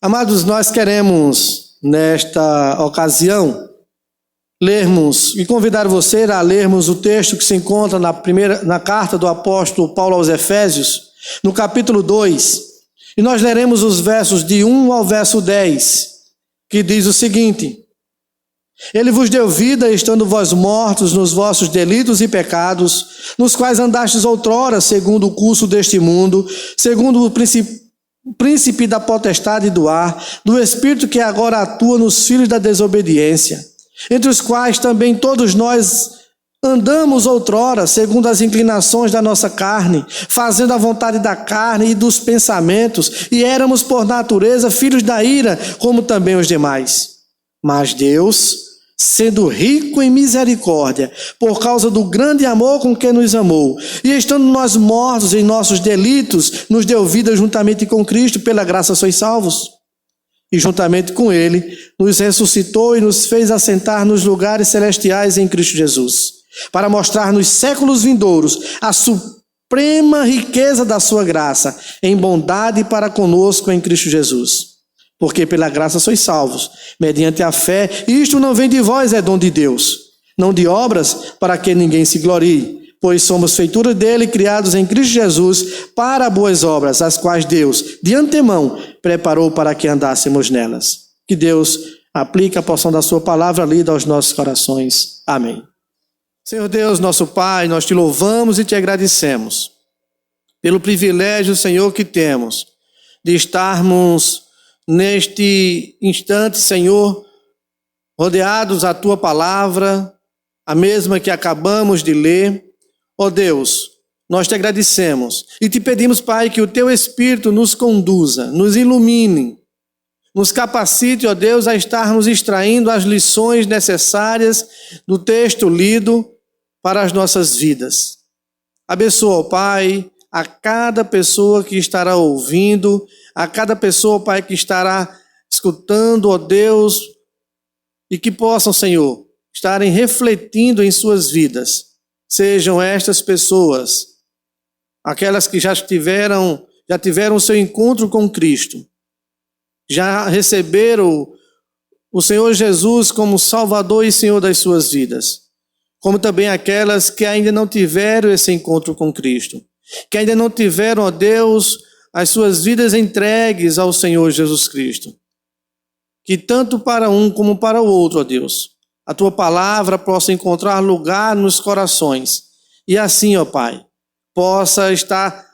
Amados, nós queremos, nesta ocasião, lermos e convidar você a lermos o texto que se encontra na carta do apóstolo Paulo aos Efésios, no capítulo 2, e nós leremos os versos de 1 ao verso 10, que diz o seguinte: Ele vos deu vida, estando vós mortos nos vossos delitos e pecados, nos quais andastes outrora, segundo o curso deste mundo, segundo o príncipe da potestade do ar, do espírito que agora atua nos filhos da desobediência, entre os quais também todos nós andamos outrora, segundo as inclinações da nossa carne, fazendo a vontade da carne e dos pensamentos, e éramos por natureza filhos da ira, como também os demais. Mas Deus, sendo rico em misericórdia, por causa do grande amor com que nos amou, e estando nós mortos em nossos delitos, nos deu vida juntamente com Cristo, pela graça sois salvos. E juntamente com Ele, nos ressuscitou e nos fez assentar nos lugares celestiais em Cristo Jesus, para mostrar nos séculos vindouros a suprema riqueza da sua graça, em bondade para conosco em Cristo Jesus. Porque pela graça sois salvos, mediante a fé, e isto não vem de vós, é dom de Deus, não de obras, para que ninguém se glorie, pois somos feitura dele, criados em Cristo Jesus, para boas obras, as quais Deus, de antemão, preparou para que andássemos nelas. Que Deus aplique a porção da sua palavra lida aos nossos corações. Amém. Senhor Deus, nosso Pai, nós te louvamos e te agradecemos pelo privilégio, Senhor, que temos de estarmos neste instante, Senhor, rodeados à tua palavra, a mesma que acabamos de ler. Ó Deus, nós te agradecemos e te pedimos, Pai, que o teu Espírito nos conduza, nos ilumine, nos capacite, ó Deus, a estarmos extraindo as lições necessárias do texto lido para as nossas vidas. Abençoa, ó Pai, a cada pessoa que estará ouvindo, a cada pessoa, Pai, que estará escutando, ó Deus, e que possam, Senhor, estarem refletindo em suas vidas. Sejam estas pessoas, aquelas que já tiveram o seu encontro com Cristo, já receberam o Senhor Jesus como Salvador e Senhor das suas vidas, como também aquelas que ainda não tiveram esse encontro com Cristo, que ainda não tiveram, ó Deus, as suas vidas entregues ao Senhor Jesus Cristo. Que tanto para um como para o outro, ó Deus, a tua palavra possa encontrar lugar nos corações. E assim, ó Pai, possa estar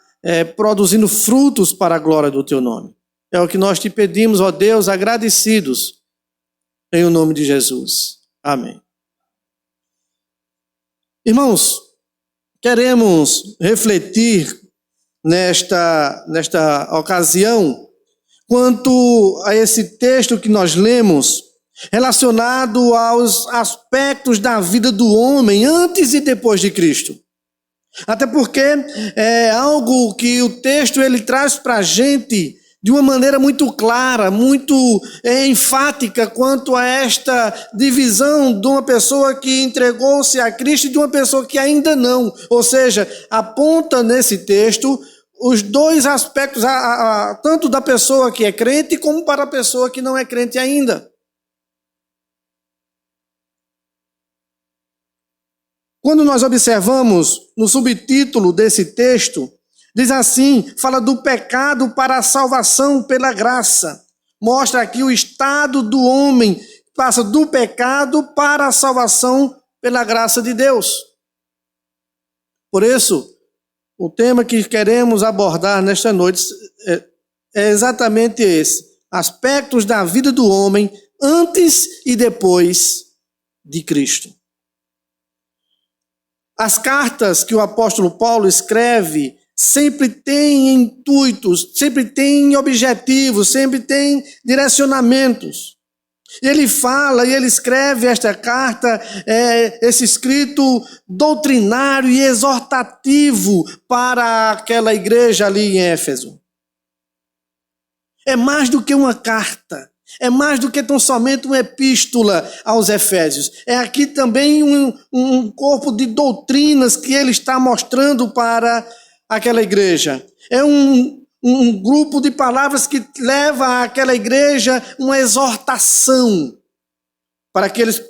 produzindo frutos para a glória do teu nome. É o que nós te pedimos, ó Deus, agradecidos, em o nome de Jesus. Amém. Irmãos, queremos refletir nesta ocasião quanto a esse texto que nós lemos, relacionado aos aspectos da vida do homem antes e depois de Cristo. Até porque é algo que o texto ele traz para a gente de uma maneira muito clara, muito enfática quanto a esta divisão de uma pessoa que entregou-se a Cristo e de uma pessoa que ainda não. Ou seja, aponta nesse texto os dois aspectos, tanto da pessoa que é crente como para a pessoa que não é crente ainda. Quando nós observamos no subtítulo desse texto, diz assim, fala do pecado para a salvação pela graça. Mostra aqui o estado do homem, passa do pecado para a salvação pela graça de Deus. Por isso, o tema que queremos abordar nesta noite é exatamente esse: aspectos da vida do homem antes e depois de Cristo. As cartas que o apóstolo Paulo escreve sempre têm intuitos, sempre têm objetivos, sempre têm direcionamentos. Ele fala e ele escreve esta carta, esse escrito doutrinário e exortativo para aquela igreja ali em Éfeso. É mais do que uma carta. É mais do que tão somente uma epístola aos Efésios. É aqui também um corpo de doutrinas que ele está mostrando para aquela igreja. É um grupo de palavras que leva àquela igreja uma exortação para que eles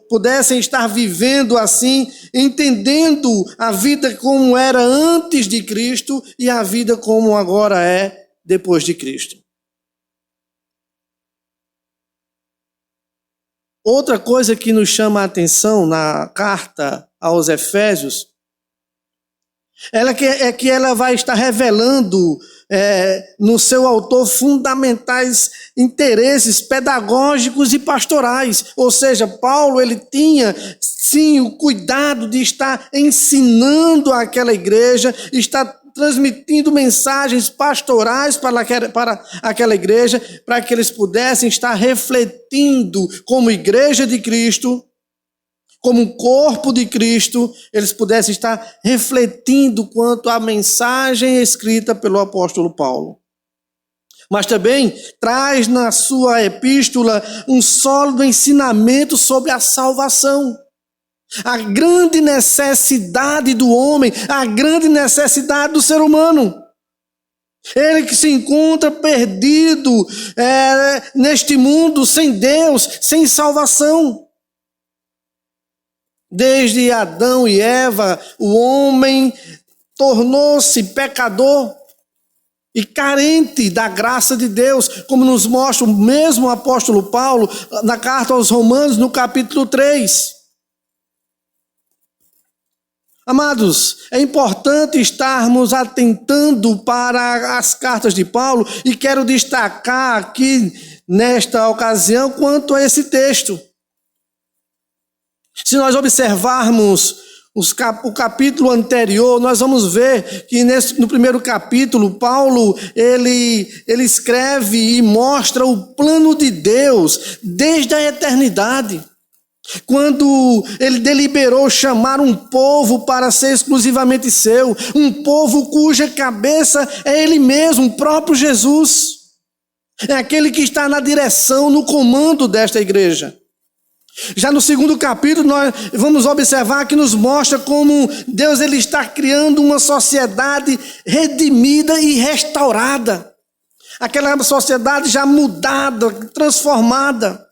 pudessem estar vivendo assim, entendendo a vida como era antes de Cristo e a vida como agora é depois de Cristo. Outra coisa que nos chama a atenção na carta aos Efésios é que ela vai estar revelando no seu autor fundamentais interesses pedagógicos e pastorais. Ou seja, Paulo ele tinha sim o cuidado de estar ensinando aquela igreja, estar transmitindo mensagens pastorais para aquela igreja, para que eles pudessem estar refletindo como igreja de Cristo, como um corpo de Cristo, eles pudessem estar refletindo quanto à mensagem escrita pelo apóstolo Paulo. Mas também traz na sua epístola um sólido ensinamento sobre a salvação. A grande necessidade do homem, a grande necessidade do ser humano. Ele que se encontra perdido neste mundo, sem Deus, sem salvação. Desde Adão e Eva, o homem tornou-se pecador e carente da graça de Deus, como nos mostra o mesmo apóstolo Paulo na carta aos Romanos, no capítulo 3. Amados, é importante estarmos atentando para as cartas de Paulo e quero destacar aqui nesta ocasião quanto a esse texto. Se nós observarmos o capítulo anterior, nós vamos ver que no primeiro capítulo, Paulo ele escreve e mostra o plano de Deus desde a eternidade. Quando ele deliberou chamar um povo para ser exclusivamente seu, um povo cuja cabeça é ele mesmo, o próprio Jesus. É aquele que está na direção, no comando desta igreja. Já no segundo capítulo, nós vamos observar que nos mostra como Deus ele está criando uma sociedade redimida e restaurada. Aquela sociedade já mudada, transformada.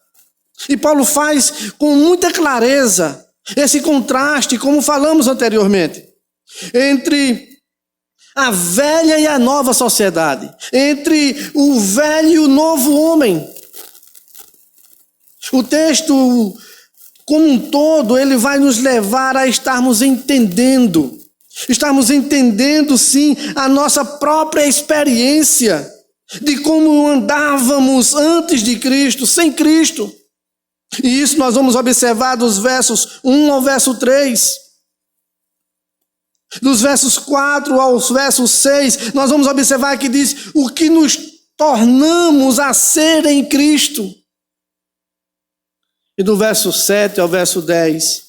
E Paulo faz com muita clareza esse contraste, como falamos anteriormente, entre a velha e a nova sociedade, entre o velho e o novo homem. O texto, como um todo, ele vai nos levar a estarmos entendendo, sim, a nossa própria experiência de como andávamos antes de Cristo, sem Cristo. E isso nós vamos observar dos versos 1 ao verso 3. Dos versos 4 aos versos 6, nós vamos observar que diz o que nos tornamos a ser em Cristo. E do verso 7 ao verso 10,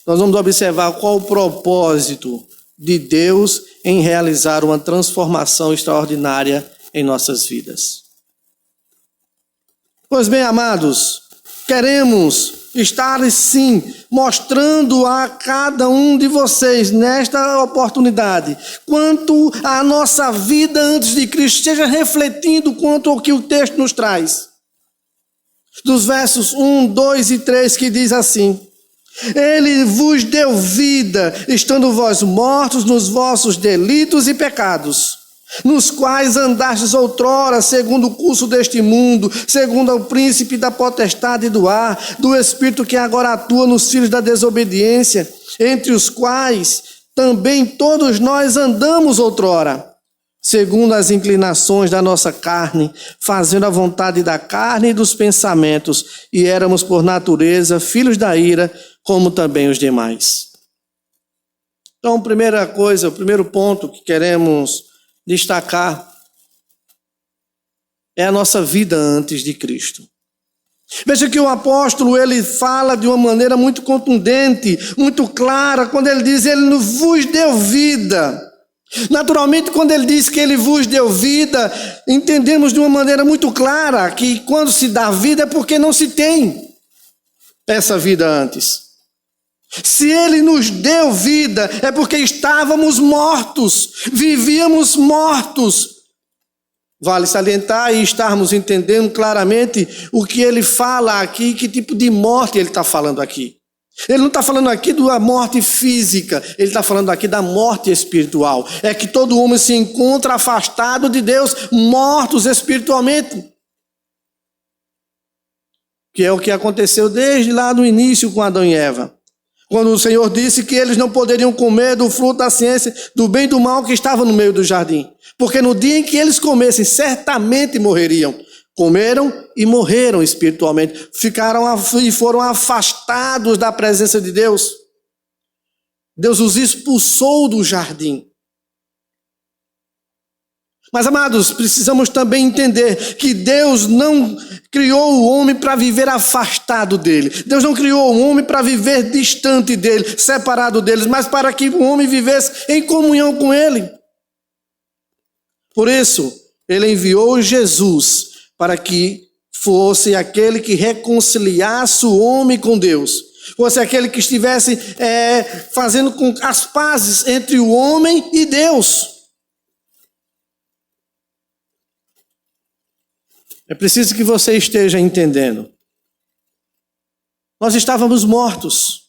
nós vamos observar qual o propósito de Deus em realizar uma transformação extraordinária em nossas vidas. Pois bem, amados, queremos estar, sim, mostrando a cada um de vocês, nesta oportunidade, quanto a nossa vida antes de Cristo, esteja refletindo quanto ao que o texto nos traz. Dos versos 1, 2 e 3, que diz assim: Ele vos deu vida, estando vós mortos nos vossos delitos e pecados, nos quais andastes outrora, segundo o curso deste mundo, segundo o príncipe da potestade do ar, do espírito que agora atua nos filhos da desobediência, entre os quais também todos nós andamos outrora, segundo as inclinações da nossa carne, fazendo a vontade da carne e dos pensamentos, e éramos por natureza filhos da ira, como também os demais. Então, primeira coisa, o primeiro ponto que queremos destacar é a nossa vida antes de Cristo. Veja que o apóstolo, ele fala de uma maneira muito contundente, muito clara, quando ele diz, ele vos deu vida. Naturalmente, quando ele diz que ele vos deu vida, entendemos de uma maneira muito clara que quando se dá vida é porque não se tem essa vida antes. Se ele nos deu vida, é porque estávamos mortos, vivíamos mortos. Vale salientar e estarmos entendendo claramente o que ele fala aqui, que tipo de morte ele está falando aqui. Ele não está falando aqui da morte física, ele está falando aqui da morte espiritual. É que todo homem se encontra afastado de Deus, mortos espiritualmente. Que é o que aconteceu desde lá no início com Adão e Eva. Quando o Senhor disse que eles não poderiam comer do fruto da ciência do bem e do mal que estava no meio do jardim. Porque no dia em que eles comessem, certamente morreriam. Comeram e morreram espiritualmente. Foram afastados da presença de Deus. Deus os expulsou do jardim. Mas, amados, precisamos também entender que Deus não criou o homem para viver afastado dele. Deus não criou o homem para viver distante dele, separado deles, mas para que o homem vivesse em comunhão com ele. Por isso, ele enviou Jesus para que fosse aquele que reconciliasse o homem com Deus. Fosse aquele que estivesse fazendo com as pazes entre o homem e Deus. É preciso que você esteja entendendo. Nós estávamos mortos.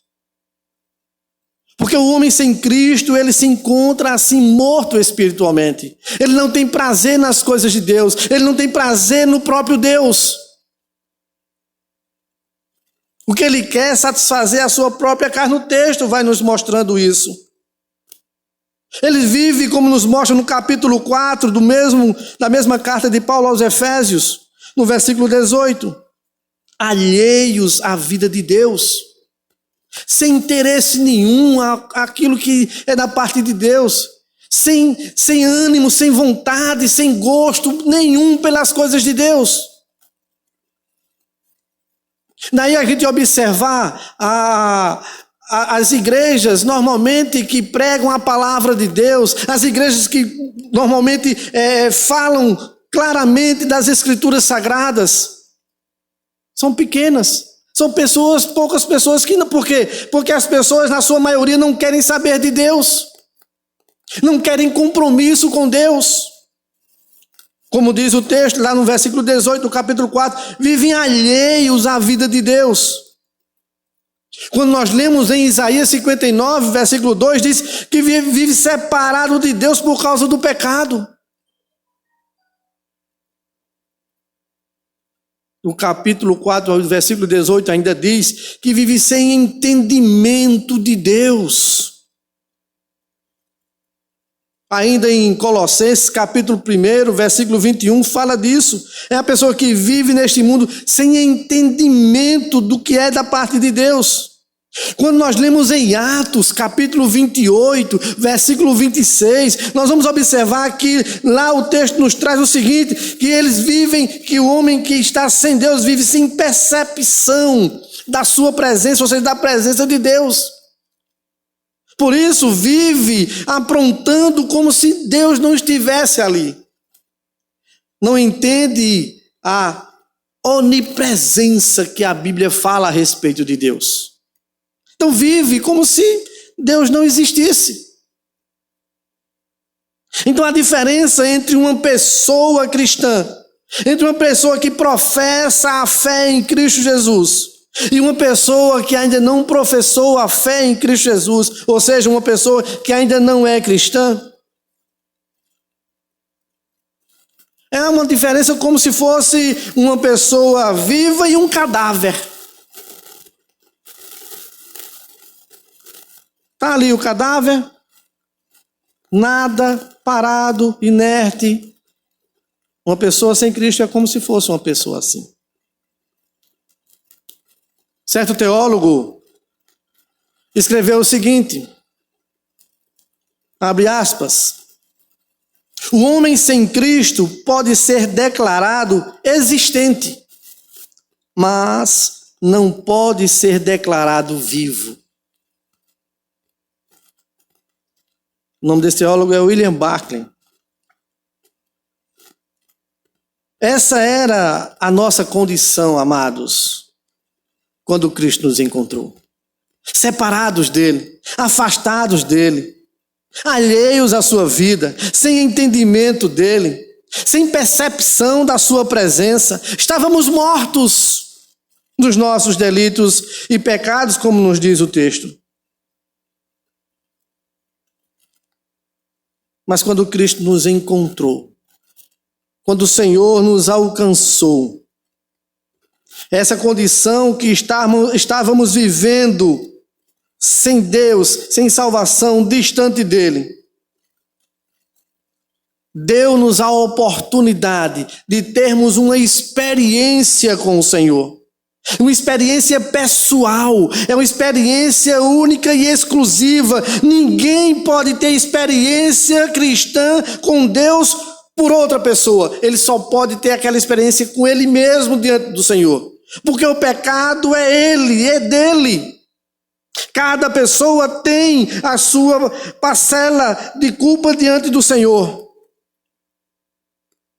Porque o homem sem Cristo, ele se encontra assim morto espiritualmente. Ele não tem prazer nas coisas de Deus. Ele não tem prazer no próprio Deus. O que ele quer é satisfazer a sua própria carne. O texto vai nos mostrando isso. Ele vive, como nos mostra no capítulo 4 da mesma carta de Paulo aos Efésios, no versículo 18. Alheios à vida de Deus. Sem interesse nenhum aquilo que é da parte de Deus, sem ânimo, sem vontade, sem gosto nenhum pelas coisas de Deus. Daí a gente observar as igrejas normalmente que pregam a palavra de Deus, as igrejas que normalmente falam claramente das escrituras sagradas, são pequenas. São poucas pessoas que não. Por quê? Porque as pessoas, na sua maioria, não querem saber de Deus. Não querem compromisso com Deus. Como diz o texto lá no versículo 18 do capítulo 4, vivem alheios à vida de Deus. Quando nós lemos em Isaías 59, versículo 2, diz que vive separado de Deus por causa do pecado. No capítulo 4, versículo 18, ainda diz que vive sem entendimento de Deus. Ainda em Colossenses, capítulo 1, versículo 21, fala disso. É a pessoa que vive neste mundo sem entendimento do que é da parte de Deus. Quando nós lemos em Atos, capítulo 28, versículo 26, nós vamos observar que lá o texto nos traz o seguinte, que eles vivem, que o homem que está sem Deus vive sem percepção da sua presença, ou seja, da presença de Deus. Por isso vive aprontando como se Deus não estivesse ali. Não entende a onipresença que a Bíblia fala a respeito de Deus. Então vive como se Deus não existisse. Então a diferença entre uma pessoa cristã, entre uma pessoa que professa a fé em Cristo Jesus e uma pessoa que ainda não professou a fé em Cristo Jesus, ou seja, uma pessoa que ainda não é cristã, é uma diferença como se fosse uma pessoa viva e um cadáver. Está ali o cadáver, nada, parado, inerte. Uma pessoa sem Cristo é como se fosse uma pessoa assim. Certo teólogo escreveu o seguinte, abre aspas, o homem sem Cristo pode ser declarado existente, mas não pode ser declarado vivo. O nome desse teólogo é William Barclay. Essa era a nossa condição, amados, quando Cristo nos encontrou. Separados dele, afastados dele, alheios à sua vida, sem entendimento dele, sem percepção da sua presença. Estávamos mortos dos nossos delitos e pecados, como nos diz o texto. Mas quando Cristo nos encontrou, quando o Senhor nos alcançou, essa condição que estávamos vivendo sem Deus, sem salvação, distante dele, deu-nos a oportunidade de termos uma experiência com o Senhor. Uma experiência pessoal, é uma experiência única e exclusiva. Ninguém pode ter experiência cristã com Deus por outra pessoa. Ele só pode ter aquela experiência com ele mesmo diante do Senhor. Porque o pecado é ele, é dele. Cada pessoa tem a sua parcela de culpa diante do Senhor.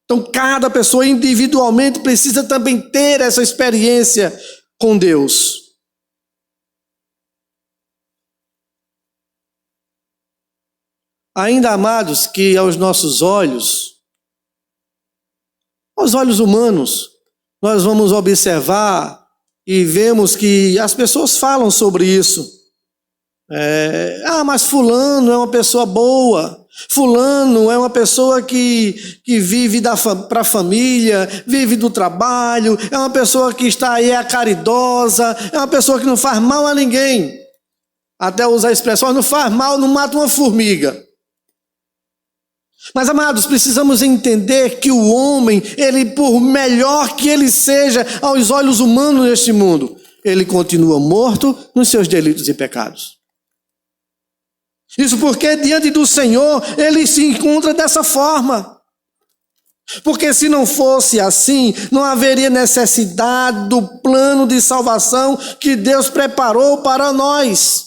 Então, cada pessoa individualmente precisa também ter essa experiência com Deus. Ainda, amados, que aos nossos olhos, aos olhos humanos, nós vamos observar e vemos que as pessoas falam sobre isso. Mas fulano é uma pessoa boa. Fulano é uma pessoa que vive para a família, vive do trabalho, é uma pessoa que está aí, é caridosa, é uma pessoa que não faz mal a ninguém. Até usar a expressão, não faz mal, não mata uma formiga. Mas, amados, precisamos entender que o homem, ele, por melhor que ele seja aos olhos humanos neste mundo, ele continua morto nos seus delitos e pecados. Isso porque diante do Senhor ele se encontra dessa forma. Porque se não fosse assim, não haveria necessidade do plano de salvação que Deus preparou para nós.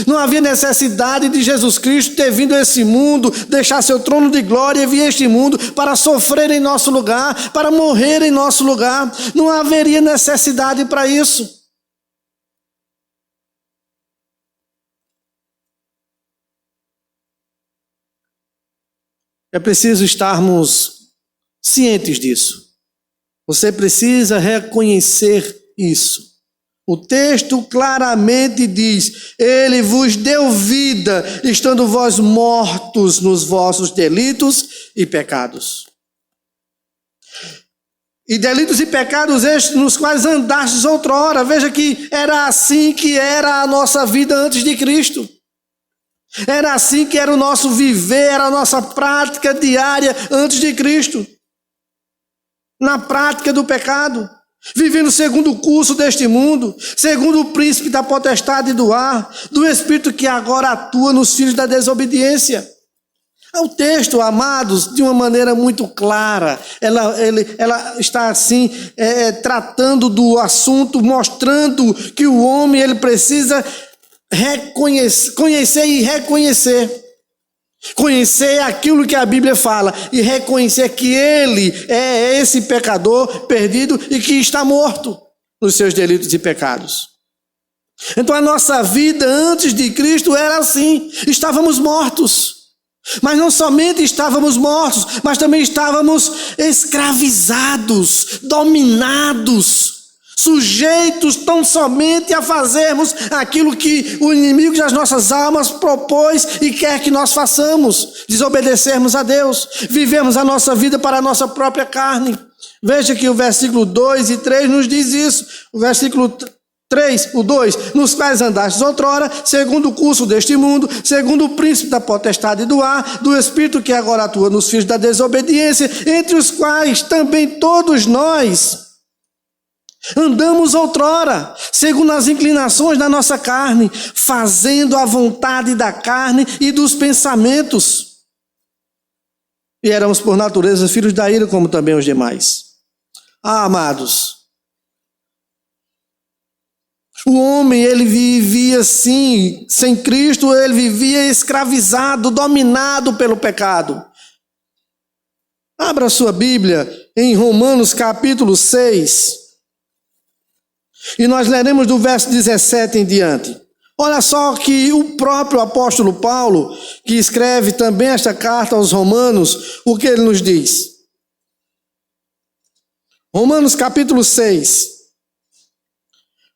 Não havia necessidade de Jesus Cristo ter vindo a esse mundo, deixar seu trono de glória e vir a este mundo para sofrer em nosso lugar, para morrer em nosso lugar. Não haveria necessidade para isso. É preciso estarmos cientes disso. Você precisa reconhecer isso. O texto claramente diz: Ele vos deu vida, estando vós mortos nos vossos delitos e pecados. E delitos e pecados estes nos quais andastes outrora. Veja que era assim que era a nossa vida antes de Cristo. Era assim que era o nosso viver, era a nossa prática diária antes de Cristo. Na prática do pecado, vivendo segundo o curso deste mundo, segundo o príncipe da potestade do ar, do espírito que agora atua nos filhos da desobediência. O texto, amados, de uma maneira muito clara, ela está assim, tratando do assunto, mostrando que o homem ele precisa conhecer e reconhecer. Conhecer aquilo que a Bíblia fala e reconhecer que ele é esse pecador perdido e que está morto nos seus delitos e pecados. Então a nossa vida antes de Cristo era assim, estávamos mortos. Mas não somente estávamos mortos, mas também estávamos escravizados, dominados, sujeitos tão somente a fazermos aquilo que o inimigo das nossas almas propôs e quer que nós façamos, desobedecermos a Deus, vivemos a nossa vida para a nossa própria carne. Veja que o versículo 2 e 3 nos diz isso. O versículo 3, o 2, nos quais andastes outrora, segundo o curso deste mundo, segundo o príncipe da potestade do ar, do espírito que agora atua nos filhos da desobediência, entre os quais também todos nós andamos outrora, segundo as inclinações da nossa carne, fazendo a vontade da carne e dos pensamentos. E éramos por natureza filhos da ira, como também os demais. Amados, O homem, ele vivia assim, sem Cristo, ele vivia escravizado, dominado pelo pecado. Abra sua Bíblia em Romanos capítulo 6, e nós leremos do verso 17 em diante. Olha só que o próprio apóstolo Paulo, que escreve também esta carta aos Romanos, o que ele nos diz. Romanos capítulo 6,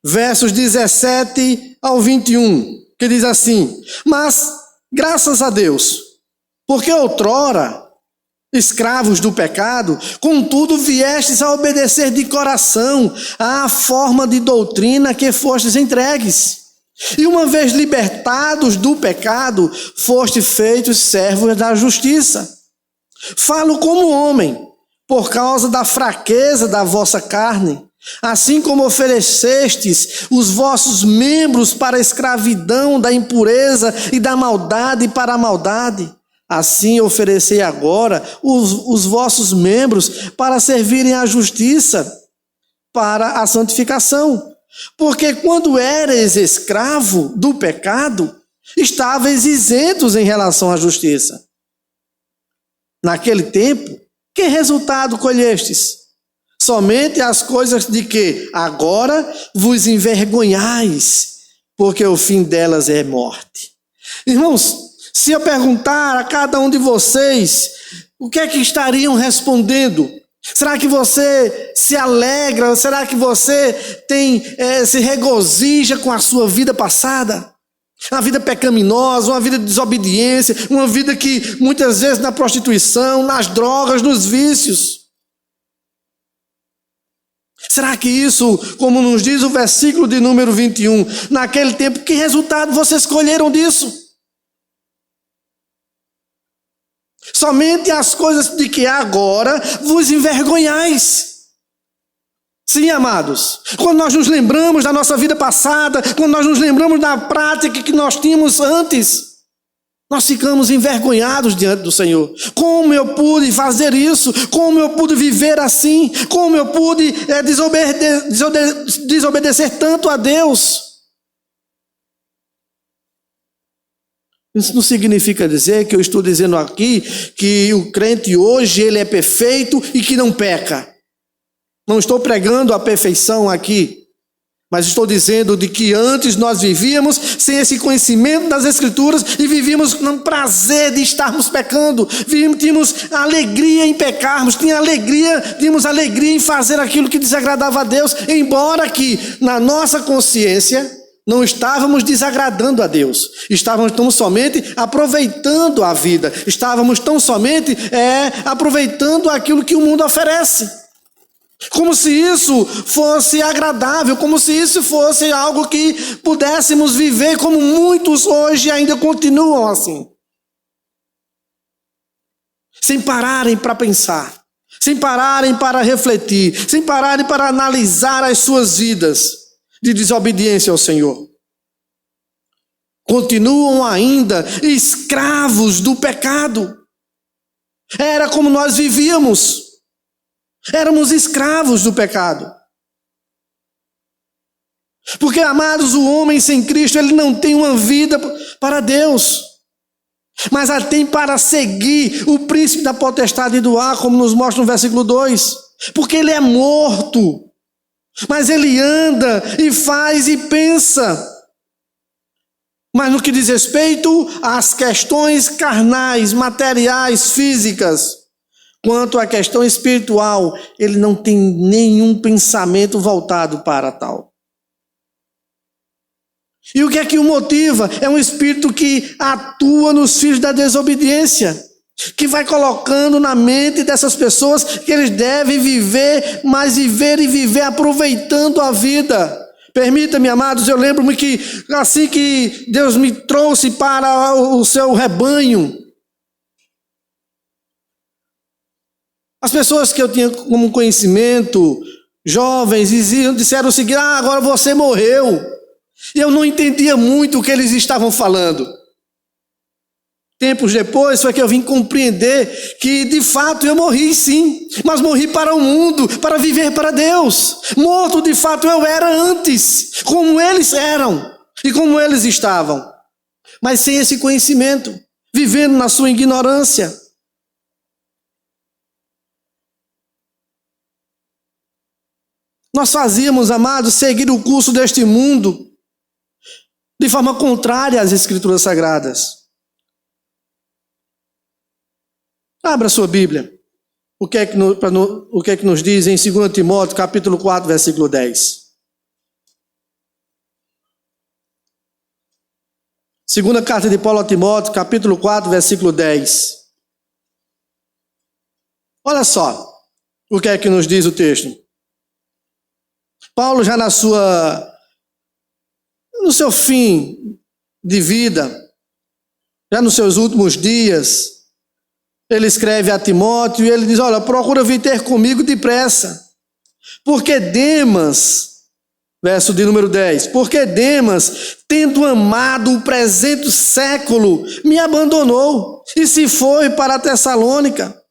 versos 17 ao 21, que diz assim: mas, graças a Deus, porque outrora, escravos do pecado, contudo viestes a obedecer de coração à forma de doutrina que fostes entregues. E uma vez libertados do pecado, fostes feitos servos da justiça. Falo como homem, por causa da fraqueza da vossa carne, assim como oferecestes os vossos membros para a escravidão da impureza e da maldade para a maldade, assim oferecei agora os vossos membros para servirem à justiça, para a santificação. Porque quando eres escravo do pecado, estavas isentos em relação à justiça. Naquele tempo, que resultado colhestes? Somente as coisas de que agora vos envergonhais, porque o fim delas é morte. Irmãos, se eu perguntar a cada um de vocês, o que é que estariam respondendo? Será que você se alegra? Será que você se regozija com a sua vida passada? Uma vida pecaminosa, uma vida de desobediência, uma vida que muitas vezes na prostituição, nas drogas, nos vícios. Será que isso, como nos diz o versículo de número 21, naquele tempo, que resultado vocês colheram disso? Somente as coisas de que agora vos envergonhais. Sim, amados, quando nós nos lembramos da nossa vida passada, quando nós nos lembramos da prática que nós tínhamos antes, nós ficamos envergonhados diante do Senhor. Como eu pude fazer isso? Como eu pude viver assim? Como eu pude desobedecer tanto a Deus? Isso não significa dizer que eu estou dizendo aqui que o crente hoje ele é perfeito e que não peca. Não estou pregando a perfeição aqui, mas estou dizendo de que antes nós vivíamos sem esse conhecimento das Escrituras e vivíamos no prazer de estarmos pecando. Tínhamos alegria em pecarmos, tínhamos alegria em fazer aquilo que desagradava a Deus, embora que na nossa consciência não estávamos desagradando a Deus, estávamos tão somente aproveitando a vida, estávamos tão somente aproveitando aquilo que o mundo oferece. Como se isso fosse agradável, como se isso fosse algo que pudéssemos viver, como muitos hoje ainda continuam assim. Sem pararem para pensar, sem pararem para refletir, sem pararem para analisar as suas vidas de desobediência ao Senhor. Continuam ainda escravos do pecado. Era como nós vivíamos. Éramos escravos do pecado. Porque, amados, o homem sem Cristo, ele não tem uma vida para Deus, mas a tem para seguir o príncipe da potestade do ar, como nos mostra no versículo 2. Porque ele é morto, mas ele anda e faz e pensa. Mas no que diz respeito às questões carnais, materiais, físicas, quanto à questão espiritual, ele não tem nenhum pensamento voltado para tal. E o que é que o motiva? É um espírito que atua nos filhos da desobediência, que vai colocando na mente dessas pessoas que eles devem viver, mas viver aproveitando a vida. Permita-me, amados, eu lembro-me que assim que Deus me trouxe para o seu rebanho, as pessoas que eu tinha como conhecimento, jovens, disseram o seguinte: agora você morreu. E eu não entendia muito o que eles estavam falando. tempos depois, foi que eu vim compreender que de fato eu morri sim, mas morri para o mundo, para viver para Deus. Morto de fato eu era antes, como eles eram e como eles estavam, mas sem esse conhecimento, vivendo na sua ignorância. Nós fazíamos, amados, seguir o curso deste mundo de forma contrária às Escrituras Sagradas. Abra sua Bíblia. O que é que nos diz em 2 Timóteo, capítulo 4, versículo 10. Segunda carta de Paulo a Timóteo, capítulo 4, versículo 10. Olha só o que é que nos diz o texto. Paulo já no seu fim de vida, já nos seus últimos dias, ele escreve a Timóteo e ele diz, olha, procura vir ter comigo depressa, porque Demas, verso de número 10, porque Demas, tendo amado o presente século, me abandonou e se foi para a Tessalônica.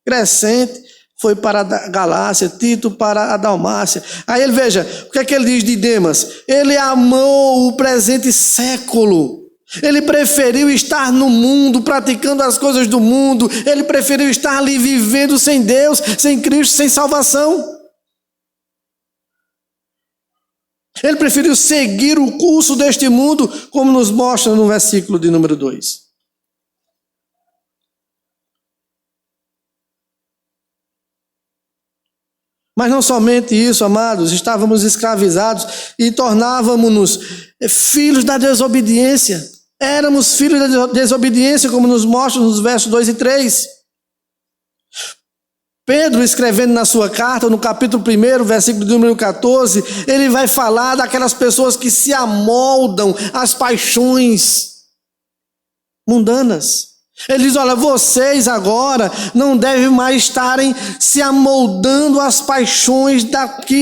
Crescente foi para a Galácia, Tito para a Dalmácia. Aí ele, veja, o que é que ele diz de Demas? Ele amou o presente século. Ele preferiu estar no mundo, praticando as coisas do mundo. Ele preferiu estar ali vivendo sem Deus, sem Cristo, sem salvação. Ele preferiu seguir o curso deste mundo, como nos mostra no versículo de número 2. Mas não somente isso, amados, estávamos escravizados e tornávamos-nos filhos da desobediência. Éramos filhos da desobediência, como nos mostra nos versos 2 e 3. Pedro, escrevendo na sua carta, no capítulo 1, versículo número 14, ele vai falar daquelas pessoas que se amoldam às paixões mundanas. Ele diz, olha, vocês agora não devem mais estarem se amoldando às paixões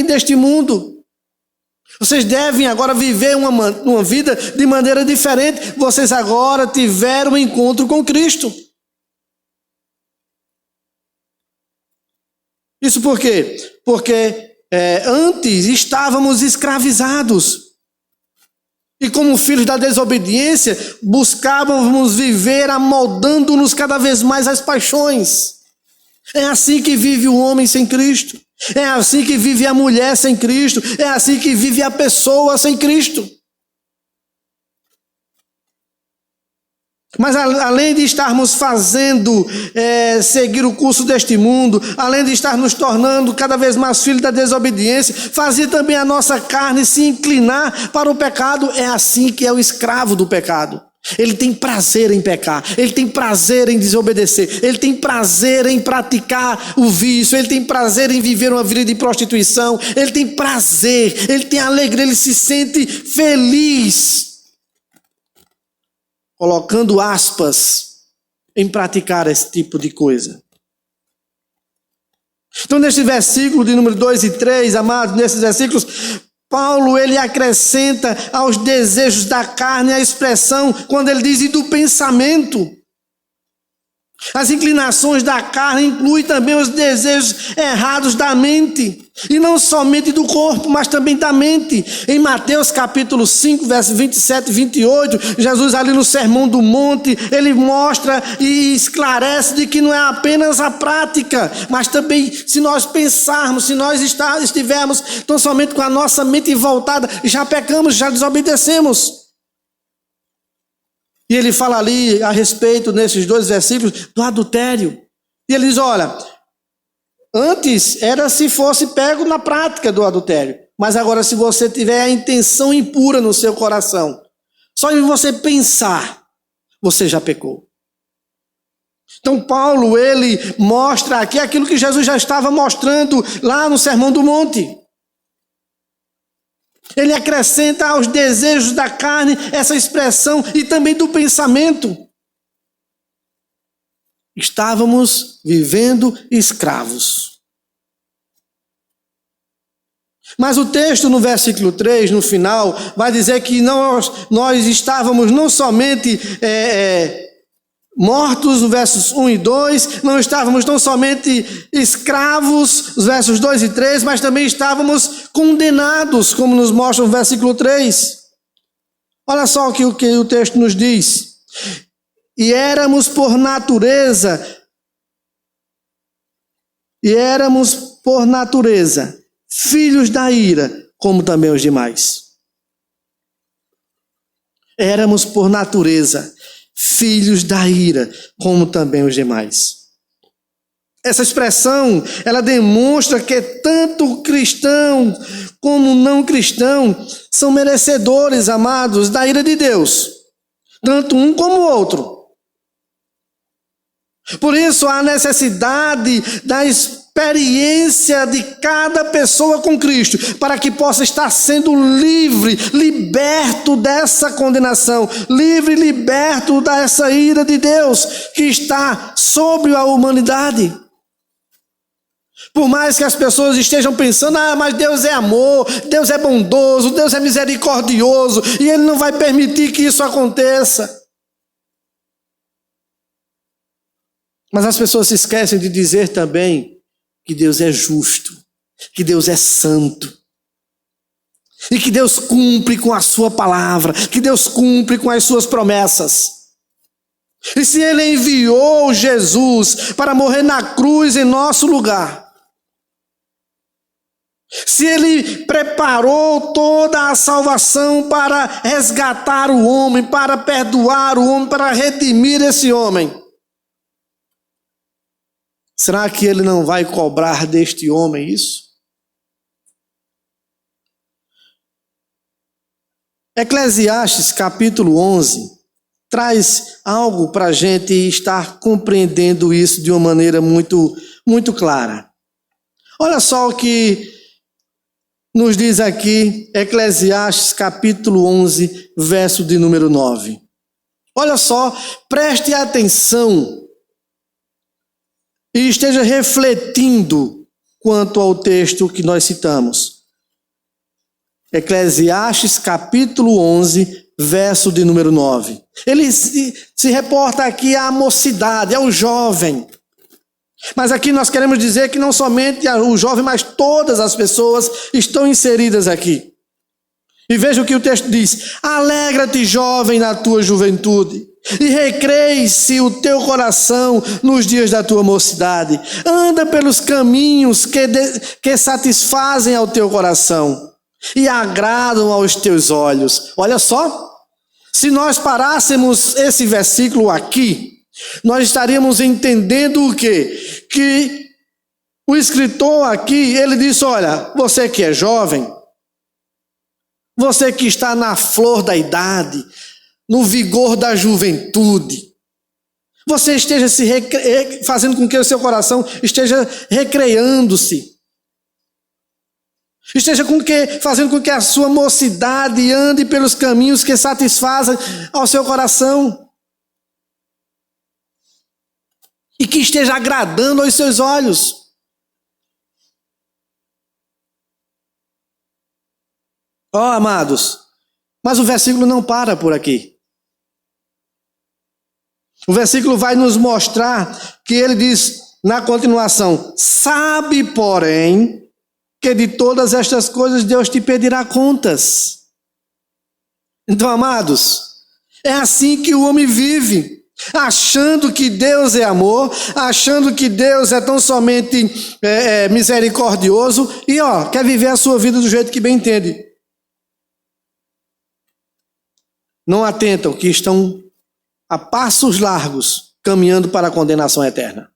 deste mundo. Vocês devem agora viver uma vida de maneira diferente. Vocês agora tiveram um encontro com Cristo. Isso por quê? Porque antes estávamos escravizados. E como filhos da desobediência, buscávamos viver amoldando-nos cada vez mais às paixões. É assim que vive o homem sem Cristo. É assim que vive a mulher sem Cristo. É assim que vive a pessoa sem Cristo. Mas além de estarmos fazendo seguir o curso deste mundo, além de estar nos tornando cada vez mais filhos da desobediência, fazia também a nossa carne se inclinar para o pecado. É assim que é o escravo do pecado. Ele tem prazer em pecar, ele tem prazer em desobedecer, ele tem prazer em praticar o vício, ele tem prazer em viver uma vida de prostituição, ele tem prazer, ele tem alegria, ele se sente feliz, colocando aspas, em praticar esse tipo de coisa. Então, neste versículo de número 2 e 3, amados, nesses versículos, Paulo, ele acrescenta aos desejos da carne a expressão, quando ele diz, e do pensamento. As inclinações da carne incluem também os desejos errados da mente. E não somente do corpo, mas também da mente. Em Mateus capítulo 5, versos 27 e 28, Jesus ali no Sermão do Monte, ele mostra e esclarece de que não é apenas a prática, mas também se nós pensarmos, se nós estivermos tão somente com a nossa mente voltada, já pecamos, já desobedecemos. E ele fala ali a respeito, nesses 2 versículos, do adultério. E ele diz, olha, antes era se fosse pego na prática do adultério. Mas agora se você tiver a intenção impura no seu coração, só em você pensar, você já pecou. Então Paulo, ele mostra aqui aquilo que Jesus já estava mostrando lá no Sermão do Monte. Ele acrescenta aos desejos da carne essa expressão e também do pensamento. Estávamos vivendo escravos. Mas o texto no versículo 3, no final, vai dizer que nós estávamos não somente mortos, os versos 1 e 2, não estávamos tão somente escravos, os versos 2 e 3, mas também estávamos condenados, como nos mostra o versículo 3. Olha só o que o texto nos diz. E éramos por natureza filhos da ira, como também os demais. Éramos por natureza filhos da ira, como também os demais. Essa expressão, ela demonstra que tanto o cristão como o não cristão são merecedores, amados, da ira de Deus. Tanto um como o outro. Por isso, há necessidade da experiência de cada pessoa com Cristo, para que possa estar sendo livre, liberto dessa condenação, livre, liberto dessa ira de Deus que está sobre a humanidade. Por mais que as pessoas estejam pensando, mas Deus é amor, Deus é bondoso, Deus é misericordioso, e Ele não vai permitir que isso aconteça. Mas as pessoas se esquecem de dizer também que Deus é justo, que Deus é santo, e que Deus cumpre com a sua palavra, que Deus cumpre com as suas promessas. E se Ele enviou Jesus para morrer na cruz em nosso lugar, se Ele preparou toda a salvação para resgatar o homem, para perdoar o homem, para redimir esse homem, será que Ele não vai cobrar deste homem isso? Eclesiastes capítulo 11 traz algo para a gente estar compreendendo isso de uma maneira muito, muito clara. Olha só o que nos diz aqui Eclesiastes capítulo 11, verso de número 9. Olha só, preste atenção e esteja refletindo quanto ao texto que nós citamos. Eclesiastes capítulo 11, verso de número 9. Ele se reporta aqui à mocidade, ao jovem. Mas aqui nós queremos dizer que não somente o jovem, mas todas as pessoas estão inseridas aqui. E veja o que o texto diz: alegra-te, jovem, na tua juventude, e recreie-se o teu coração nos dias da tua mocidade. Anda pelos caminhos que satisfazem ao teu coração e agradam aos teus olhos. Olha só, se nós parássemos esse versículo aqui, nós estaríamos entendendo o quê? Que o escritor aqui, ele disse: olha, você que é jovem, você que está na flor da idade, no vigor da juventude, você esteja fazendo com que o seu coração esteja recreando-se, esteja fazendo com que a sua mocidade ande pelos caminhos que satisfazem ao seu coração, e que esteja agradando aos seus olhos. Amados, mas o versículo não para por aqui. O versículo vai nos mostrar que ele diz na continuação: sabe, porém, que de todas estas coisas Deus te pedirá contas. Então, amados, é assim que o homem vive, achando que Deus é amor, achando que Deus é tão somente misericordioso e quer viver a sua vida do jeito que bem entende. Não atentam que estão a passos largos caminhando para a condenação eterna.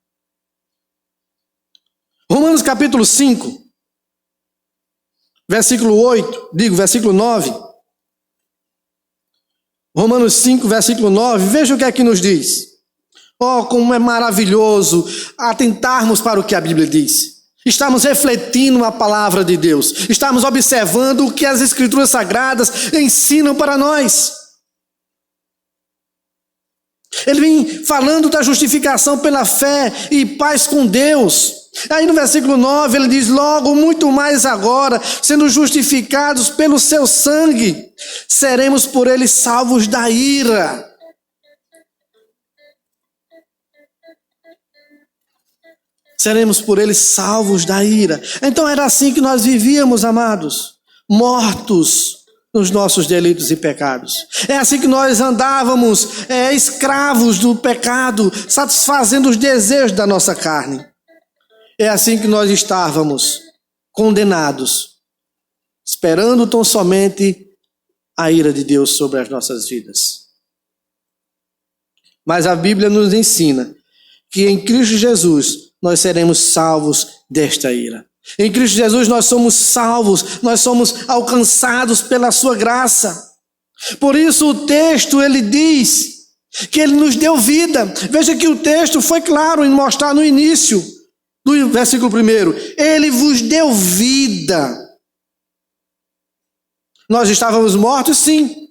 Romanos capítulo 5, versículo 9. Romanos 5, versículo 9, veja o que aqui nos diz. Como é maravilhoso atentarmos para o que a Bíblia diz. Estamos refletindo a palavra de Deus. Estamos observando o que as Escrituras Sagradas ensinam para nós. Ele vem falando da justificação pela fé e paz com Deus. Aí no versículo 9 ele diz: logo, muito mais agora, sendo justificados pelo seu sangue, seremos por ele salvos da ira. seremos por ele salvos da ira. Então era assim que nós vivíamos, amados, mortos nos nossos delitos e pecados. É assim que nós andávamos, escravos do pecado, satisfazendo os desejos da nossa carne. É assim que nós estávamos, condenados, esperando tão somente a ira de Deus sobre as nossas vidas. Mas a Bíblia nos ensina que em Cristo Jesus nós seremos salvos desta ira. Em Cristo Jesus nós somos salvos, nós somos alcançados pela sua graça. Por isso o texto ele diz que ele nos deu vida. Veja que o texto foi claro em mostrar no início do versículo 1. Ele vos deu vida. Nós estávamos mortos, sim.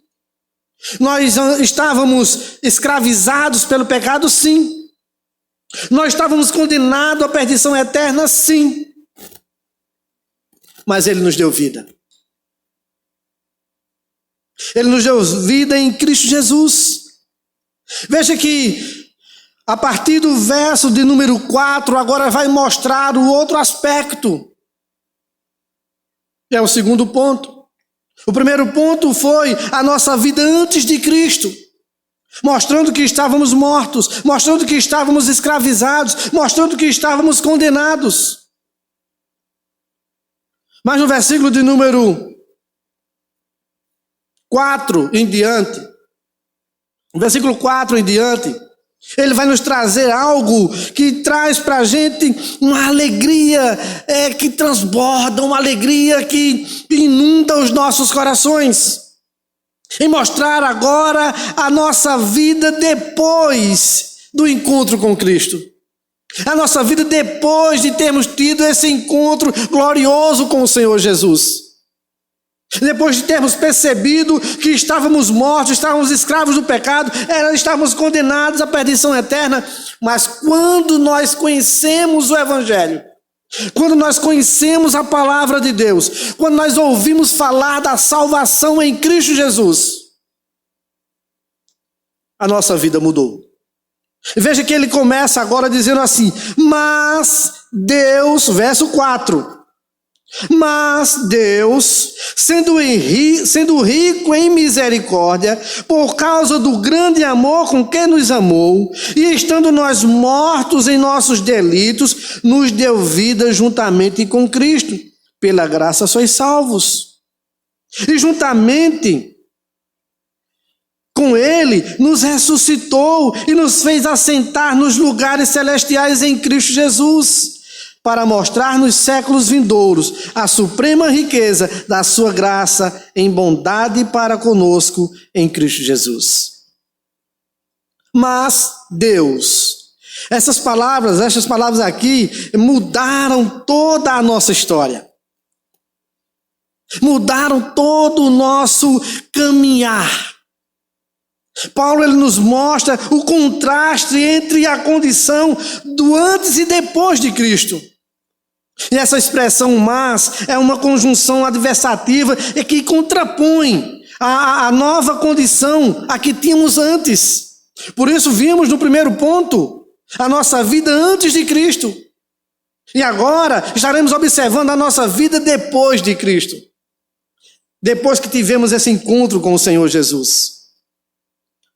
Nós estávamos escravizados pelo pecado, sim. Nós estávamos condenados à perdição eterna, sim. Mas ele nos deu vida. Ele nos deu vida em Cristo Jesus. Veja que a partir do verso de número 4, agora vai mostrar o outro aspecto. É o segundo ponto. O primeiro ponto foi a nossa vida antes de Cristo, mostrando que estávamos mortos, mostrando que estávamos escravizados, mostrando que estávamos condenados. Mas no versículo de número 4 em diante, no versículo 4 em diante, ele vai nos trazer algo que traz para a gente uma alegria que transborda, uma alegria que inunda os nossos corações. E mostrar agora a nossa vida depois do encontro com Cristo. A nossa vida depois de termos tido esse encontro glorioso com o Senhor Jesus. Depois de termos percebido que estávamos mortos, estávamos escravos do pecado, estávamos condenados à perdição eterna. Mas quando nós conhecemos o Evangelho, quando nós conhecemos a palavra de Deus, quando nós ouvimos falar da salvação em Cristo Jesus, a nossa vida mudou. Veja que ele começa agora dizendo assim: mas Deus, verso 4, mas Deus, sendo rico em misericórdia, por causa do grande amor com que nos amou, e estando nós mortos em nossos delitos, nos deu vida juntamente com Cristo. Pela graça sois salvos. E juntamente com ele nos ressuscitou e nos fez assentar nos lugares celestiais em Cristo Jesus, para mostrar nos séculos vindouros a suprema riqueza da sua graça em bondade para conosco em Cristo Jesus. Mas Deus, estas palavras aqui mudaram toda a nossa história. Mudaram todo o nosso caminhar. Paulo ele nos mostra o contraste entre a condição do antes e depois de Cristo. E essa expressão mas é uma conjunção adversativa e que contrapõe a nova condição a que tínhamos antes. Por isso vimos no primeiro ponto a nossa vida antes de Cristo. E agora estaremos observando a nossa vida depois de Cristo. Depois que tivemos esse encontro com o Senhor Jesus.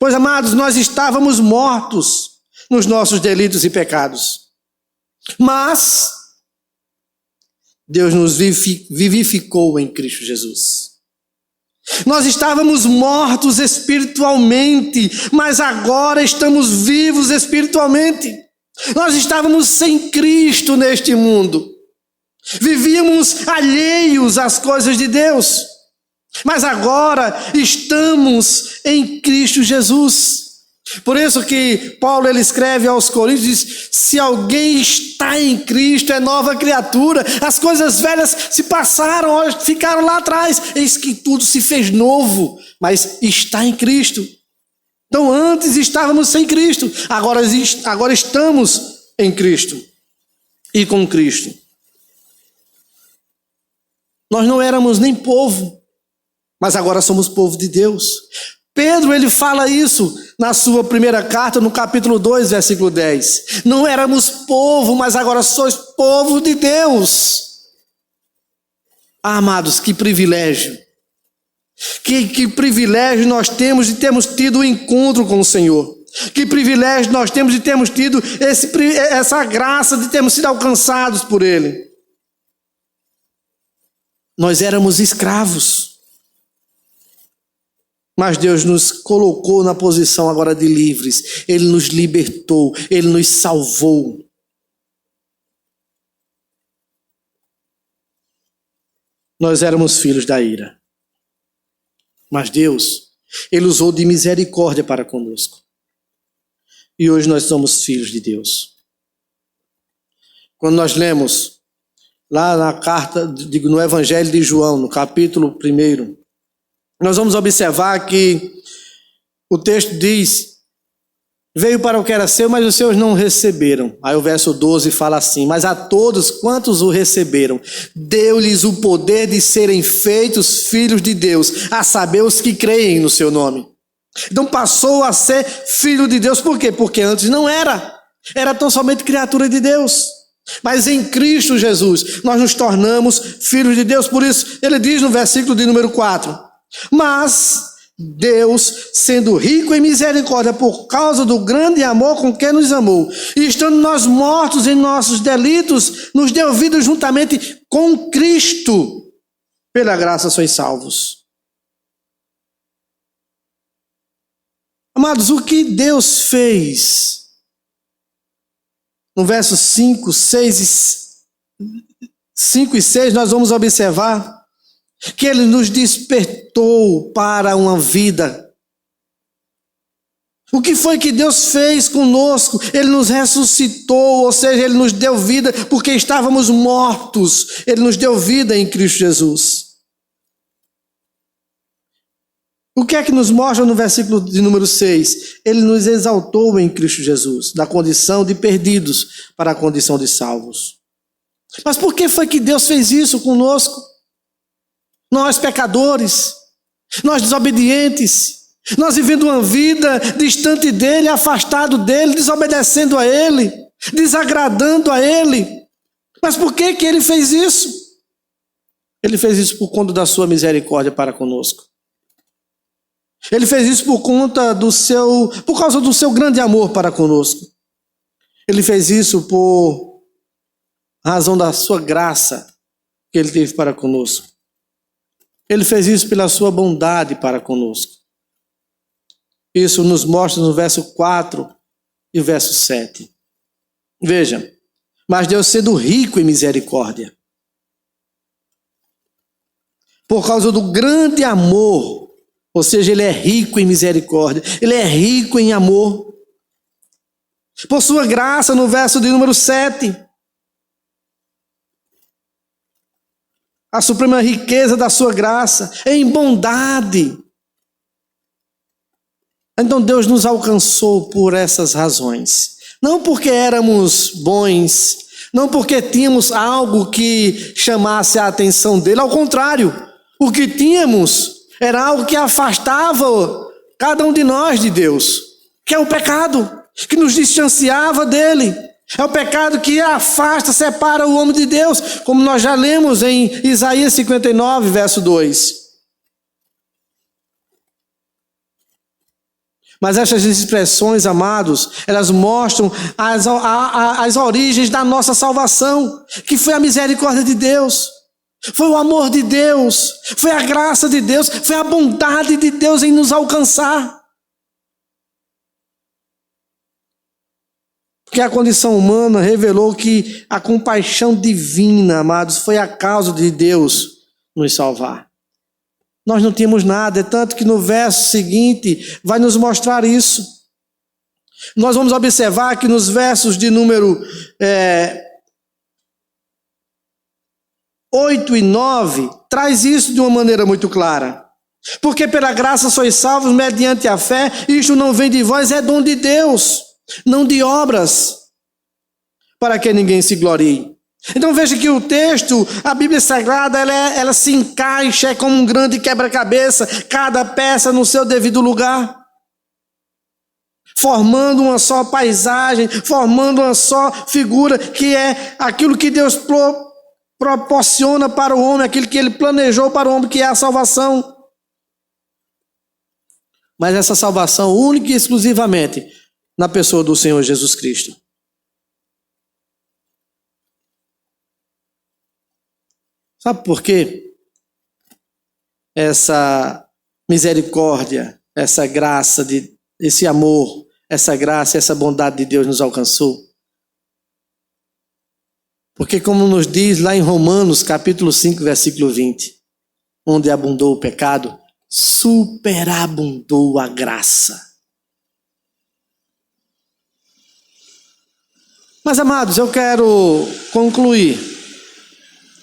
Pois, amados, nós estávamos mortos nos nossos delitos e pecados. Mas Deus nos vivificou em Cristo Jesus. Nós estávamos mortos espiritualmente, mas agora estamos vivos espiritualmente. Nós estávamos sem Cristo neste mundo. Vivíamos alheios às coisas de Deus. Mas agora estamos em Cristo Jesus. Por isso que Paulo ele escreve aos Coríntios, diz, se alguém está em Cristo é nova criatura, as coisas velhas se passaram, ficaram lá atrás, eis que tudo se fez novo, mas está em Cristo. Então antes estávamos sem Cristo, agora estamos em Cristo e com Cristo. Nós não éramos nem povo, mas agora somos povo de Deus. Pedro, ele fala isso na sua primeira carta, no capítulo 2, versículo 10. Não éramos povo, mas agora sois povo de Deus. Amados, que privilégio. Que privilégio nós temos de termos tido o encontro com o Senhor. Que privilégio nós temos de termos tido essa graça de termos sido alcançados por Ele. Nós éramos escravos, mas Deus nos colocou na posição agora de livres. Ele nos libertou, Ele nos salvou. Nós éramos filhos da ira, mas Deus, Ele usou de misericórdia para conosco. E hoje nós somos filhos de Deus. Quando nós lemos lá na carta, no Evangelho de João, no capítulo 1, nós vamos observar que o texto diz: veio para o que era seu, mas os seus não receberam. Aí o verso 12 fala assim: mas a todos quantos o receberam, deu-lhes o poder de serem feitos filhos de Deus, a saber, os que creem no seu nome. Então passou a ser filho de Deus. Por quê? Porque antes não era. Era tão somente criatura de Deus. Mas em Cristo Jesus nós nos tornamos filhos de Deus. Por isso ele diz no versículo de número 4: mas Deus, sendo rico em misericórdia por causa do grande amor com que nos amou, e estando nós mortos em nossos delitos, nos deu vida juntamente com Cristo. Pela graça sois salvos. Amados, o que Deus fez? No verso 5 e 6, nós vamos observar que Ele nos despertou para uma vida. O que foi que Deus fez conosco? Ele nos ressuscitou, ou seja, Ele nos deu vida porque estávamos mortos. Ele nos deu vida em Cristo Jesus. O que é que nos mostra no versículo de número 6? Ele nos exaltou em Cristo Jesus, da condição de perdidos para a condição de salvos. Mas por que foi que Deus fez isso conosco? Nós pecadores, nós desobedientes, nós vivendo uma vida distante dEle, afastado dEle, desobedecendo a Ele, desagradando a Ele. Mas por que que Ele fez isso? Ele fez isso por conta da sua misericórdia para conosco. Ele fez isso por causa do seu grande amor para conosco. Ele fez isso por razão da sua graça que Ele teve para conosco. Ele fez isso pela sua bondade para conosco. Isso nos mostra no verso 4 e verso 7. Veja, mas Deus sendo rico em misericórdia, por causa do grande amor, ou seja, Ele é rico em misericórdia, Ele é rico em amor. Por sua graça, no verso de número 7, a suprema riqueza da sua graça, em bondade. Então Deus nos alcançou por essas razões. Não porque éramos bons, não porque tínhamos algo que chamasse a atenção dele. Ao contrário, o que tínhamos era algo que afastava cada um de nós de Deus, que é o pecado, que nos distanciava dele. É o pecado que afasta, separa o homem de Deus, como nós já lemos em Isaías 59, verso 2. Mas essas expressões, amados, elas mostram as origens da nossa salvação, que foi a misericórdia de Deus, foi o amor de Deus, foi a graça de Deus, foi a bondade de Deus em nos alcançar. Porque a condição humana revelou que a compaixão divina, amados, foi a causa de Deus nos salvar. Nós não tínhamos nada, é tanto que no verso seguinte vai nos mostrar isso. Nós vamos observar que nos versos de número 8 e 9, traz isso de uma maneira muito clara. Porque pela graça sois salvos mediante a fé, isto não vem de vós, é dom de Deus, não de obras, para que ninguém se glorie. Então veja que o texto, a Bíblia Sagrada, ela se encaixa como um grande quebra-cabeça, cada peça no seu devido lugar, formando uma só paisagem, formando uma só figura, que é aquilo que Deus proporciona para o homem, aquilo que Ele planejou para o homem, que é a salvação. Mas essa salvação única e exclusivamente na pessoa do Senhor Jesus Cristo. Sabe por quê? Essa misericórdia, essa graça, esse amor, essa graça, essa bondade de Deus nos alcançou. Porque como nos diz lá em Romanos, capítulo 5, versículo 20, onde abundou o pecado, superabundou a graça. Mas, amados, eu quero concluir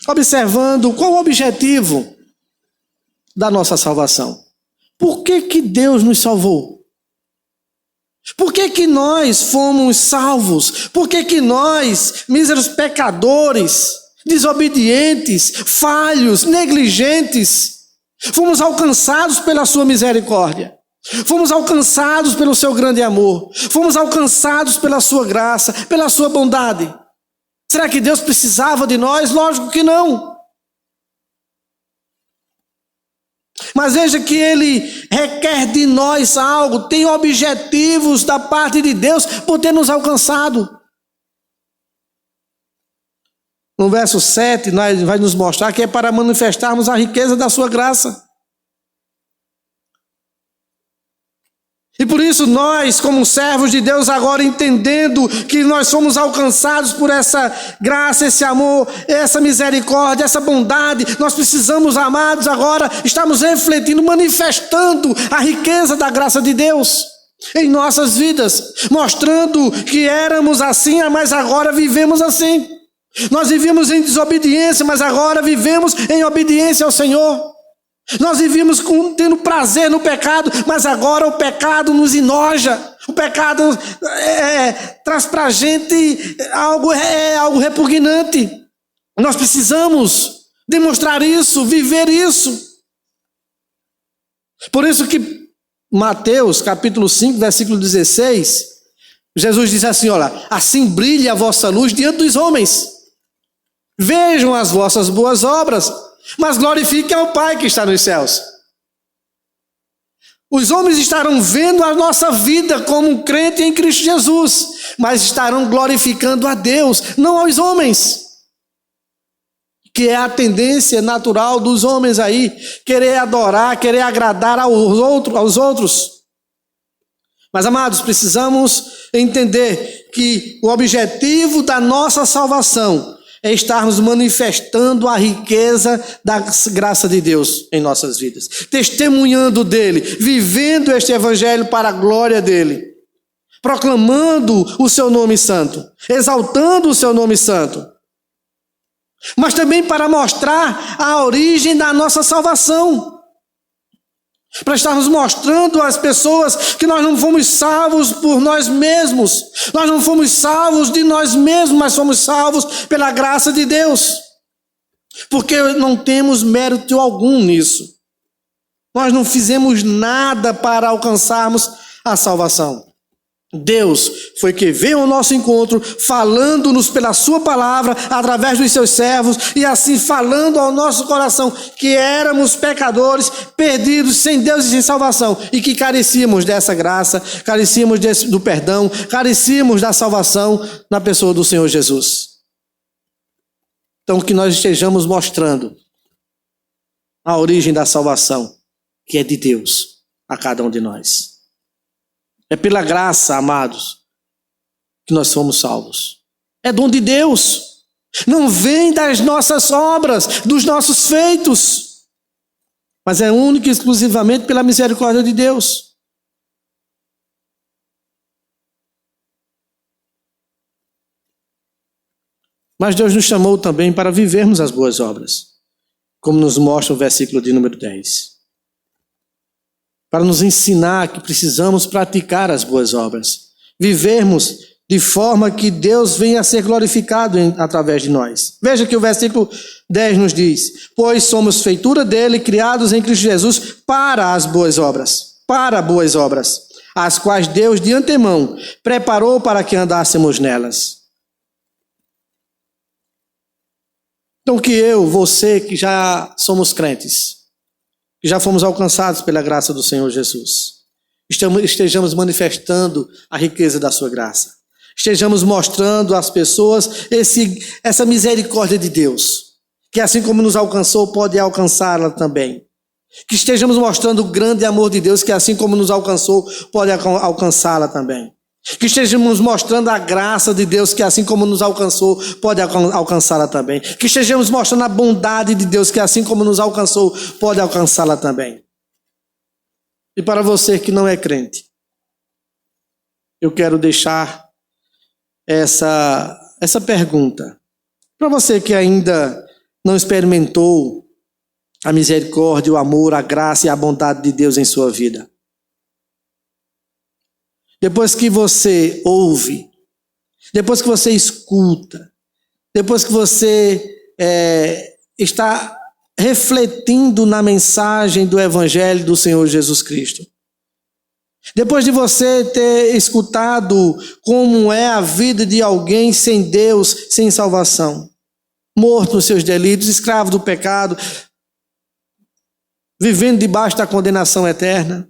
observando qual o objetivo da nossa salvação. Por que Deus nos salvou? Por que nós fomos salvos? Por que nós, míseros pecadores, desobedientes, falhos, negligentes, fomos alcançados pela sua misericórdia? Fomos alcançados pelo seu grande amor. Fomos alcançados pela sua graça, pela sua bondade. Será que Deus precisava de nós? Lógico que não. Mas veja que Ele requer de nós algo, tem objetivos da parte de Deus por ter nos alcançado. No verso 7, vai nos mostrar que é para manifestarmos a riqueza da sua graça. E por isso nós, como servos de Deus, agora entendendo que nós somos alcançados por essa graça, esse amor, essa misericórdia, essa bondade, nós precisamos, amados, agora estamos refletindo, manifestando a riqueza da graça de Deus em nossas vidas, mostrando que éramos assim, mas agora vivemos assim. Nós vivíamos em desobediência, mas agora vivemos em obediência ao Senhor. Nós vivíamos tendo prazer no pecado, mas agora o pecado nos enoja. O pecado traz para a gente algo repugnante. Nós precisamos demonstrar isso, viver isso. Por isso que Mateus capítulo 5, versículo 16, Jesus diz assim, olha, assim brilhe a vossa luz diante dos homens. Vejam as vossas boas obras, mas glorifiquem ao Pai que está nos céus. Os homens estarão vendo a nossa vida como um crente em Cristo Jesus, mas estarão glorificando a Deus, não aos homens. Que é a tendência natural dos homens aí, querer adorar, querer agradar aos outros. Mas, amados, precisamos entender que o objetivo da nossa salvação é estarmos manifestando a riqueza da graça de Deus em nossas vidas, testemunhando dele, vivendo este evangelho para a glória dele, proclamando o seu nome santo, exaltando o seu nome santo, mas também para mostrar a origem da nossa salvação, para estarmos mostrando às pessoas que nós não fomos salvos por nós mesmos, nós não fomos salvos de nós mesmos, mas fomos salvos pela graça de Deus, porque não temos mérito algum nisso, nós não fizemos nada para alcançarmos a salvação. Deus foi que veio ao nosso encontro, falando-nos pela sua palavra, através dos seus servos, e assim falando ao nosso coração, que éramos pecadores, perdidos, sem Deus e sem salvação, e que carecíamos dessa graça, carecíamos do perdão, carecíamos da salvação na pessoa do Senhor Jesus. Então que nós estejamos mostrando a origem da salvação, que é de Deus, a cada um de nós. É pela graça, amados, que nós somos salvos. É dom de Deus. Não vem das nossas obras, dos nossos feitos, mas é único e exclusivamente pela misericórdia de Deus. Mas Deus nos chamou também para vivermos as boas obras, como nos mostra o versículo de número 10. Para nos ensinar que precisamos praticar as boas obras, vivermos de forma que Deus venha a ser glorificado através de nós. Veja que o versículo 10 nos diz: pois somos feitura dele, criados em Cristo Jesus para as boas obras, as quais Deus de antemão preparou para que andássemos nelas. Então que eu, você que já somos crentes, que já fomos alcançados pela graça do Senhor Jesus, estejamos manifestando a riqueza da sua graça. Estejamos mostrando às pessoas essa misericórdia de Deus, que assim como nos alcançou, pode alcançá-la também. Que estejamos mostrando o grande amor de Deus, que assim como nos alcançou, pode alcançá-la também. Que estejamos mostrando a graça de Deus, que assim como nos alcançou, pode alcançá-la também. Que estejamos mostrando a bondade de Deus, que assim como nos alcançou, pode alcançá-la também. E para você que não é crente, eu quero deixar essa pergunta. Para você que ainda não experimentou a misericórdia, o amor, a graça e a bondade de Deus em sua vida. Depois que você ouve, depois que você escuta, depois que você está refletindo na mensagem do Evangelho do Senhor Jesus Cristo, depois de você ter escutado como é a vida de alguém sem Deus, sem salvação, morto nos seus delitos, escravo do pecado, vivendo debaixo da condenação eterna,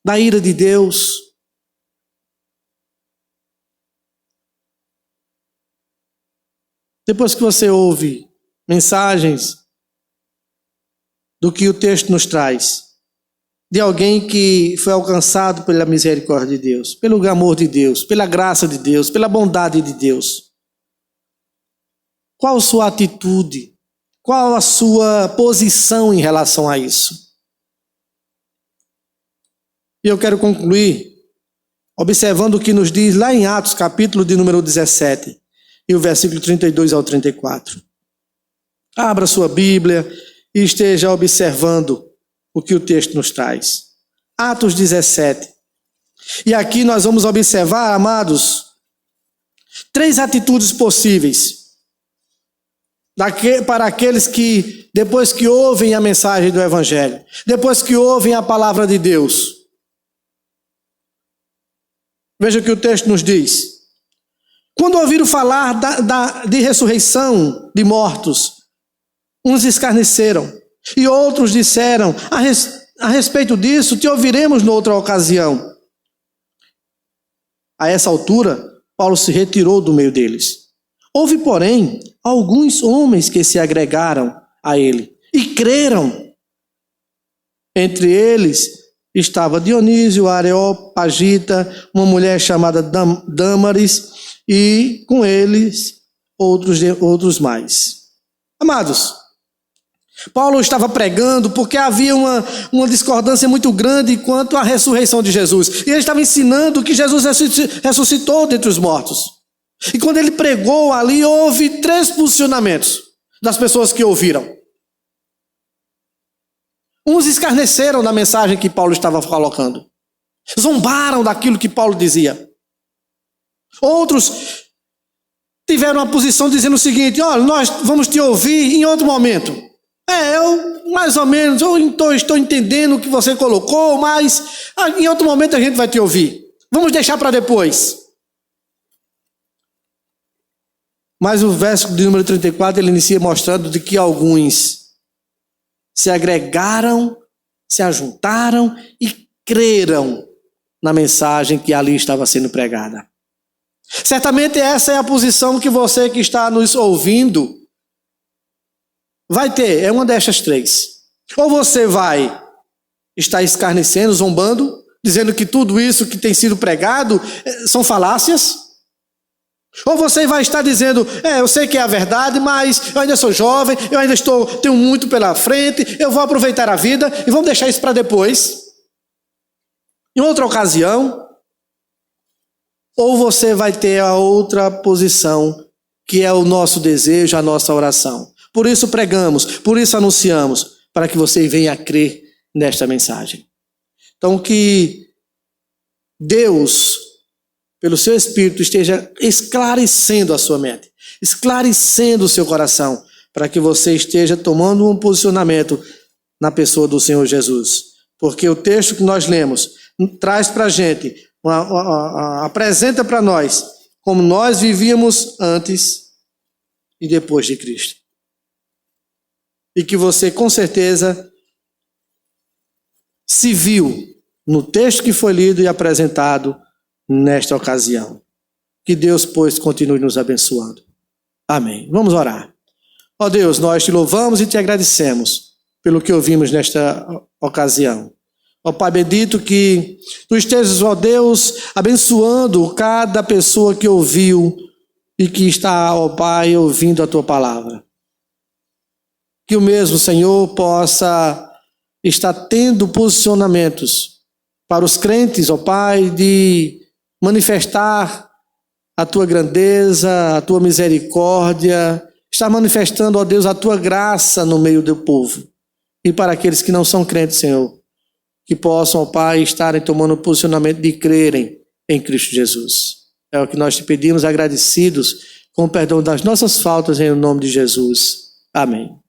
da ira de Deus. Depois que você ouve mensagens do que o texto nos traz, de alguém que foi alcançado pela misericórdia de Deus, pelo amor de Deus, pela graça de Deus, pela bondade de Deus, qual a sua atitude? Qual a sua posição em relação a isso? E eu quero concluir observando o que nos diz lá em Atos, capítulo de número 17, e o versículo 32 ao 34. Abra sua Bíblia e esteja observando o que o texto nos traz. Atos 17. E aqui nós vamos observar, amados, 3 atitudes possíveis para aqueles que, depois que ouvem a mensagem do Evangelho, depois que ouvem a palavra de Deus. Veja o que o texto nos diz. Quando ouviram falar de ressurreição de mortos, uns escarneceram, e outros disseram: a respeito disso, te ouviremos noutra ocasião. A essa altura, Paulo se retirou do meio deles. Houve, porém, alguns homens que se agregaram a ele e creram. Entre eles estava Dionísio, Areopagita, uma mulher chamada Dâmaris, e com eles outros mais. Amados, Paulo estava pregando porque havia uma discordância muito grande quanto à ressurreição de Jesus. E ele estava ensinando que Jesus ressuscitou dentre os mortos. E quando ele pregou ali, houve 3 posicionamentos das pessoas que ouviram. Uns escarneceram da mensagem que Paulo estava colocando. Zombaram daquilo que Paulo dizia. Outros tiveram uma posição dizendo o seguinte: olha, nós vamos te ouvir em outro momento. Eu mais ou menos, estou entendendo o que você colocou, mas em outro momento a gente vai te ouvir. Vamos deixar para depois. Mas o verso de número 34, ele inicia mostrando de que alguns se agregaram, se ajuntaram e creram na mensagem que ali estava sendo pregada. Certamente essa é a posição que você que está nos ouvindo vai ter, é uma destas 3. Ou você vai estar escarnecendo, zombando, dizendo que tudo isso que tem sido pregado são falácias. Ou você vai estar dizendo: eu sei que é a verdade, mas eu ainda sou jovem, eu ainda tenho muito pela frente, eu vou aproveitar a vida e vamos deixar isso para depois, em outra ocasião. Ou você vai ter a outra posição, que é o nosso desejo, a nossa oração. Por isso pregamos, por isso anunciamos, para que você venha a crer nesta mensagem. Então que Deus pelo seu Espírito, esteja esclarecendo a sua mente, esclarecendo o seu coração, para que você esteja tomando um posicionamento na pessoa do Senhor Jesus. Porque o texto que nós lemos traz para a gente, apresenta para nós como nós vivíamos antes e depois de Cristo. E que você, com certeza, se viu no texto que foi lido e apresentado nesta ocasião. Que Deus, pois, continue nos abençoando. Amém. Vamos orar. Ó Deus, nós te louvamos e te agradecemos pelo que ouvimos nesta ocasião. Ó Pai bendito, que tu estejas, ó Deus, abençoando cada pessoa que ouviu e que está, ó Pai, ouvindo a tua palavra. Que o mesmo, Senhor, possa estar tendo posicionamentos para os crentes, ó Pai, de manifestar a tua grandeza, a tua misericórdia, estar manifestando, ó Deus, a tua graça no meio do povo. E para aqueles que não são crentes, Senhor, que possam, ó Pai, estarem tomando o posicionamento de crerem em Cristo Jesus. É o que nós te pedimos, agradecidos, com o perdão das nossas faltas, em nome de Jesus. Amém.